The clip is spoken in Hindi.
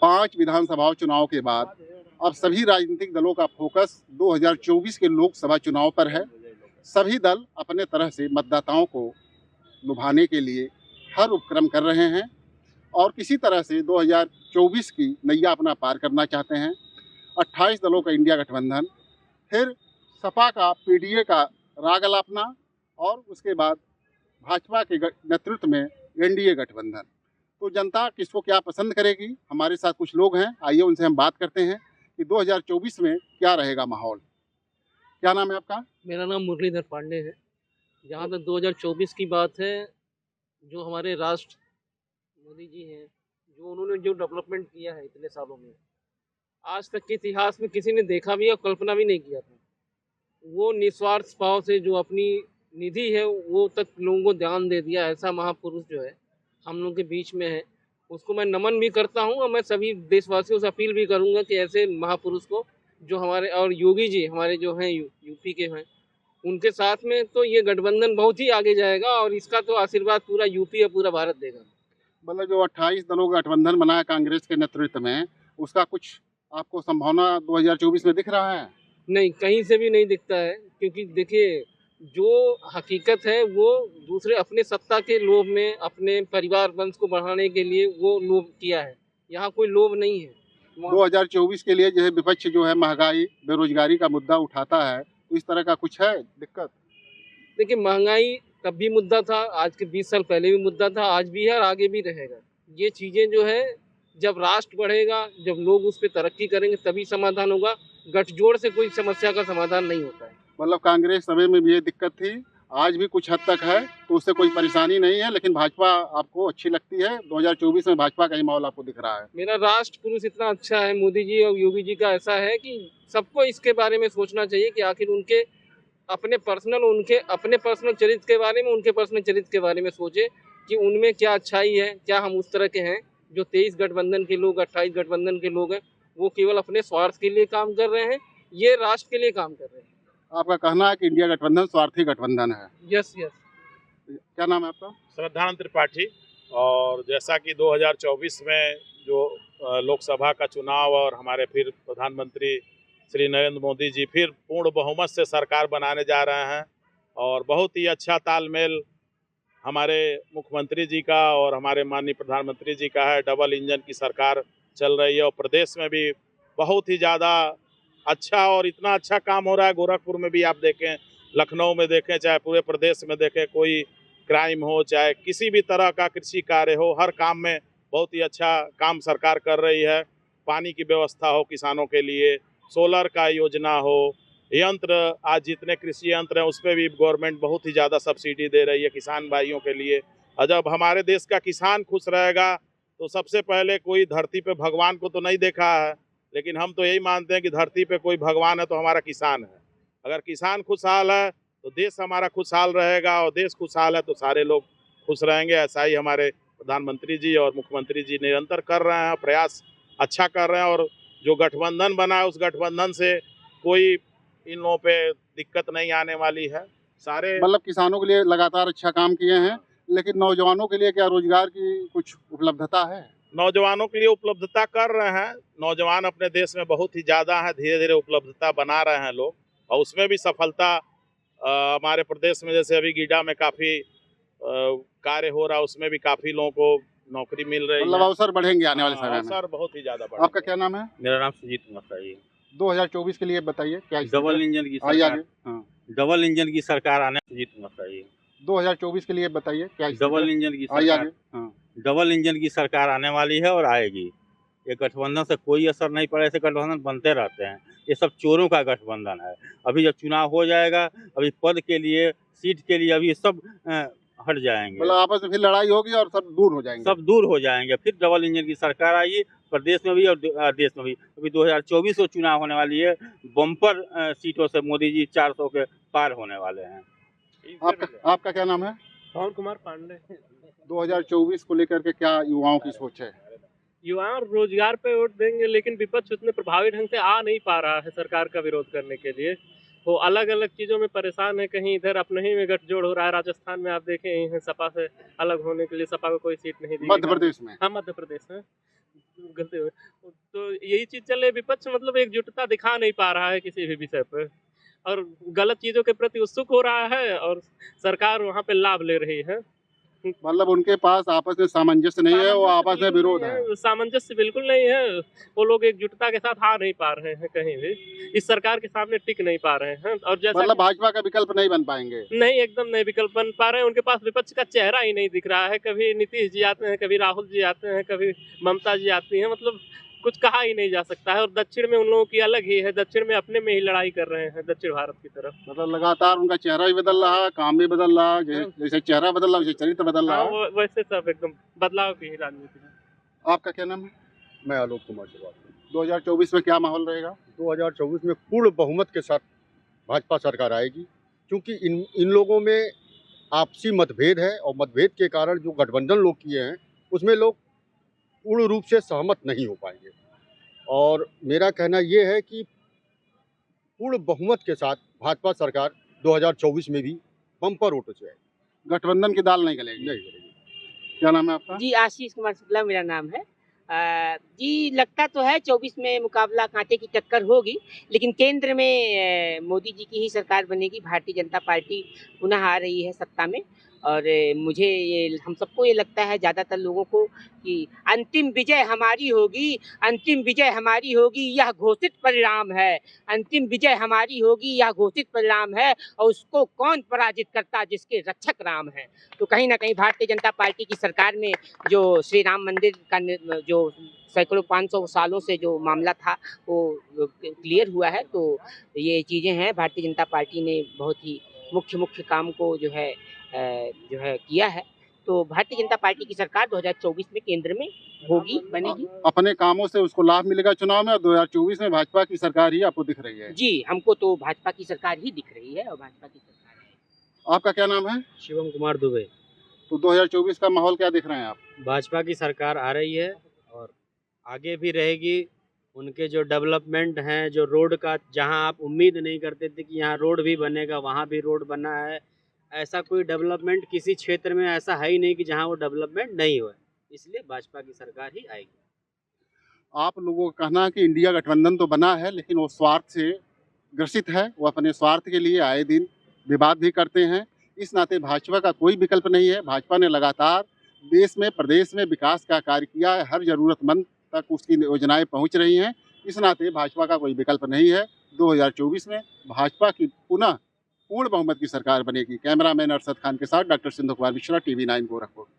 5 विधानसभा चुनाव के बाद अब सभी राजनीतिक दलों का फोकस 2024 के लोकसभा चुनाव पर है। सभी दल अपने तरह से मतदाताओं को लुभाने के लिए हर उपक्रम कर रहे हैं और किसी तरह से 2024 की नैया अपना पार करना चाहते हैं। 28 दलों का इंडिया गठबंधन, फिर सपा का पीडीए का राग अलापना और उसके बाद भाजपा के नेतृत्व में एनडीए गठबंधन। तो जनता किसको क्या पसंद करेगी, हमारे साथ कुछ लोग हैं, आइए उनसे हम बात करते हैं कि 2024 में क्या रहेगा माहौल। क्या नाम है आपका? मेरा नाम मुरलीधर पांडे है। जहाँ तक 2024 की बात है, जो हमारे राष्ट्र मोदी जी हैं, जो उन्होंने जो डेवलपमेंट किया है इतने सालों में, आज तक के इतिहास में किसी ने देखा भी और कल्पना भी नहीं किया था। वो निस्वार्थ भाव से जो अपनी निधि है वो तक लोगों को ध्यान दे दिया, ऐसा महापुरुष जो है हम लोग के बीच में है, उसको मैं नमन भी करता हूँ और मैं सभी देशवासियों से अपील भी करूँगा कि ऐसे महापुरुष को जो हमारे, और योगी जी हमारे जो हैं यूपी के हैं, उनके साथ में तो ये गठबंधन बहुत ही आगे जाएगा और इसका तो आशीर्वाद पूरा यूपी और पूरा भारत देगा। मतलब जो 28 दलों का गठबंधन बना है कांग्रेस के नेतृत्व में, उसका कुछ आपको संभावना 2024 में दिख रहा है? नहीं, कहीं से भी नहीं दिखता है, क्योंकि देखिए जो हकीकत है वो दूसरे अपने सत्ता के लोभ में अपने परिवार वंश को बढ़ाने के लिए वो लोभ किया है, यहाँ कोई लोभ नहीं है। 2024 के लिए जो है विपक्ष जो है महंगाई बेरोजगारी का मुद्दा उठाता है, तो इस तरह का कुछ है दिक्कत? देखिए महंगाई तब भी मुद्दा था, आज के 20 साल पहले भी मुद्दा था, आज भी है और आगे भी रहेगा। ये चीज़ें जो है जब राष्ट्र बढ़ेगा, जब लोग उस पर तरक्की करेंगे तभी समाधान होगा। गठजोड़ से कोई समस्या का समाधान नहीं होता है। मतलब कांग्रेस समय में भी ये दिक्कत थी, आज भी कुछ हद तक है, तो उससे कोई परेशानी नहीं है, लेकिन भाजपा आपको अच्छी लगती है। 2024 में भाजपा का ही माहौल आपको दिख रहा है। मेरा राष्ट्र पुरुष इतना अच्छा है, मोदी जी और योगी जी का ऐसा है कि सबको इसके बारे में सोचना चाहिए कि आखिर उनके अपने पर्सनल चरित्र के बारे में, उनके पर्सनल चरित्र के बारे में सोचे कि उनमें क्या अच्छाई है, क्या हम उस तरह के हैं। जो 23 गठबंधन के लोग, 28 गठबंधन के लोग हैं, वो केवल अपने स्वार्थ के लिए काम कर रहे हैं, ये राष्ट्र के लिए काम कर रहे हैं। आपका कहना है कि इंडिया गठबंधन स्वार्थी गठबंधन है? Yes yes. क्या नाम है आपका? श्रद्धानंद त्रिपाठी। और जैसा कि 2024 में जो लोकसभा का चुनाव और हमारे फिर प्रधानमंत्री श्री नरेंद्र मोदी जी फिर पूर्ण बहुमत से सरकार बनाने जा रहे हैं और बहुत ही अच्छा तालमेल हमारे मुख्यमंत्री जी का और हमारे माननीय प्रधानमंत्री जी का है। डबल इंजन की सरकार चल रही है और प्रदेश में भी बहुत ही ज़्यादा अच्छा और इतना अच्छा काम हो रहा है। गोरखपुर में भी आप देखें, लखनऊ में देखें, चाहे पूरे प्रदेश में देखें, कोई क्राइम हो चाहे किसी भी तरह का कृषि कार्य हो, हर काम में बहुत ही अच्छा काम सरकार कर रही है। पानी की व्यवस्था हो किसानों के लिए, सोलर का योजना हो, यंत्र आज जितने कृषि यंत्र हैं उस पर भी गवर्नमेंट बहुत ही ज़्यादा सब्सिडी दे रही है किसान भाइयों के लिए। और जब हमारे देश का किसान खुश रहेगा तो सबसे पहले, कोई धरती पे भगवान को तो नहीं देखा है, लेकिन हम तो यही मानते हैं कि धरती पे कोई भगवान है तो हमारा किसान है। अगर किसान खुशहाल है तो देश हमारा खुशहाल रहेगा और देश खुशहाल है तो सारे लोग खुश रहेंगे। ऐसा ही हमारे प्रधानमंत्री जी और मुख्यमंत्री जी निरंतर कर रहे हैं, प्रयास अच्छा कर रहे हैं। और जो गठबंधन बना है उस गठबंधन से कोई इन लोगों पे दिक्कत नहीं आने वाली है। सारे मतलब किसानों के लिए लगातार अच्छा काम किए हैं, लेकिन नौजवानों के लिए क्या रोजगार की कुछ उपलब्धता है? नौजवानों के लिए उपलब्धता कर रहे हैं। नौजवान अपने देश में बहुत ही ज़्यादा है, धीरे धीरे उपलब्धता बना रहे हैं लोग और उसमें भी सफलता हमारे प्रदेश में, जैसे अभी गीडा में काफ़ी कार्य हो रहा है, उसमें भी काफ़ी लोगों को नौकरी मिल रही है। मतलब अवसर बढ़ेंगे आने वाले समय में? अवसर बहुत ही ज़्यादा बढ़ेंगे। आपका क्या नाम है? मेरा नाम सुजीत कुमार है। 2024 के लिए बताइए क्या डबल इंजन की आइए सरकार। आगे। हाँ, डबल इंजन की सरकार आने सुजीत कुमार है। 2024 के लिए बताइए क्या डबल इंजन की आइए सरकार। आगे। हाँ, डबल इंजन की सरकार आने वाली है और आएगी। ये गठबंधन से कोई असर नहीं पड़ा, ऐसे गठबंधन बनते रहते हैं। ये सब चोरों का गठबंधन है। अभी जब चुनाव हो जाएगा, अभी पद के लिए, सीट के लिए, अभी सब हट जाएंगे। मतलब आपस में फिर लड़ाई होगी और सब दूर हो जाएंगे। सब दूर हो जाएंगे। फिर डबल इंजन की सरकार आएगी प्रदेश में भी और देश में भी। अभी 2024 को चुनाव होने वाली है, बम्पर सीटों से मोदी जी 400 के पार होने वाले हैं। आपका क्या नाम है? पवन कुमार पांडे। 2024 को लेकर के क्या युवाओं की सोच है? युवा रोजगार पे वोट देंगे, लेकिन विपक्ष उतने प्रभावी ढंग से आ नहीं पा रहा है सरकार का विरोध करने के लिए। वो अलग अलग चीज़ों में परेशान है। कहीं इधर अपने ही में गठजोड़ हो रहा है। राजस्थान में आप देखें, सपा से अलग होने के लिए सपा को कोई सीट नहीं दी। मध्य प्रदेश में? हाँ, मध्य प्रदेश में गलती हो गई। तो यही चीज़ चल रही है, विपक्ष मतलब एकजुटता दिखा नहीं पा रहा है किसी भी विषय पे और गलत चीज़ों के प्रति उत्सुक हो रहा है और सरकार वहाँ पे लाभ ले रही है। मतलब उनके पास आपस में सामंजस्य नहीं है, वो आपस में विरोध है। सामंजस्य बिल्कुल नहीं है। वो लोग एकजुटता के साथ आ नहीं पा रहे हैं कहीं भी। इस सरकार के सामने टिक नहीं पा रहे हैं और जैसा मतलब भाजपा का विकल्प नहीं बन पाएंगे। नहीं, एकदम नहीं विकल्प बन पा रहे हैं। उनके पास विपक्ष का चेहरा ही नहीं दिख रहा है। कभी नीतीश जी आते हैं, कभी राहुल जी आते हैं, कभी ममता जी आती हैं। मतलब कुछ कहा ही नहीं जा सकता है और दक्षिण में उन लोगों की अलग ही है। दक्षिण में अपने में ही लड़ाई कर रहे हैं दक्षिण भारत की तरफ। मतलब लगातार उनका चेहरा भी बदल रहा है, काम भी बदल रहा है, जैसे चेहरा बदल रहा है वैसे चरित्र बदल रहा हाँ, है। वैसे सब एकदम बदलाव की ही राजनीति है। आपका क्या नाम है? मैं आलोक कुमार से बात कर रहा 2024 में क्या माहौल रहेगा? हूँ। 2024 में पूर्ण बहुमत के साथ भाजपा सरकार आएगी, क्योंकि इन लोगों में आपसी मतभेद है और मतभेद के कारण जो गठबंधन लोग किए हैं उसमें लोग पूर्ण रूप से सहमत नहीं हो पाएंगे। और मेरा कहना ये है कि पूर्ण बहुमत के साथ भाजपा सरकार 2024 में भी बम्पर वोटों से आएगी। गठबंधन की दाल नहीं गलेगी। नहीं करेगी। क्या नाम है आपका? जी, आशीष कुमार शुक्ला मेरा नाम है। जी, लगता तो है 24 में मुकाबला कांटे की टक्कर होगी, लेकिन केंद्र में मोदी जी की ही सरकार बनेगी। भारतीय जनता पार्टी पुनः आ रही है सत्ता में और मुझे ये हम सबको ये लगता है, ज़्यादातर लोगों को, कि अंतिम विजय हमारी होगी, अंतिम विजय हमारी होगी, यह घोषित परिणाम है। अंतिम विजय हमारी होगी, यह घोषित परिणाम है और उसको कौन पराजित करता, जिसके रक्षक राम है। तो कहीं ना कहीं भारतीय जनता पार्टी की सरकार में जो श्री राम मंदिर का जो सैकड़ों 500 सालों से जो मामला था वो क्लियर हुआ है। तो ये चीज़ें हैं, भारतीय जनता पार्टी ने बहुत ही मुख्य काम को जो है किया है। तो भारतीय जनता पार्टी की सरकार 2024 में केंद्र में होगी, बनेगी। अपने कामों से उसको लाभ मिलेगा चुनाव में, और 2024 में भाजपा की सरकार ही आपको दिख रही है। जी, हमको तो भाजपा की सरकार ही दिख रही है और भाजपा की सरकार है। आपका क्या नाम है? शिवम कुमार दुबे। तो 2024 का माहौल क्या दिख रहे हैं आप? भाजपा की सरकार आ रही है और आगे भी रहेगी। उनके जो डेवलपमेंट हैं, जो रोड का, जहां आप उम्मीद नहीं करते थे कि यहाँ रोड भी बनेगा, वहाँ भी रोड बना है। ऐसा कोई डेवलपमेंट किसी क्षेत्र में ऐसा है ही नहीं कि जहाँ वो डेवलपमेंट नहीं हो। इसलिए भाजपा की सरकार ही आएगी। आप लोगों का कहना है कि इंडिया गठबंधन तो बना है, लेकिन वो स्वार्थ से ग्रसित है। वो अपने स्वार्थ के लिए आए दिन विवाद भी करते हैं। इस नाते भाजपा का कोई विकल्प नहीं है। भाजपा ने लगातार देश में, प्रदेश में विकास का कार्य किया है। हर जरूरतमंद तक उसकी योजनाएं पहुंच रही हैं। इस नाते भाजपा का कोई विकल्प नहीं है। 2024 में भाजपा की पुनः पूर्ण बहुमत की सरकार बनेगी। कैमरामैन अरशद खान के साथ डॉक्टर सिंधु कुमार मिश्रा, TV9 गोरखपुर।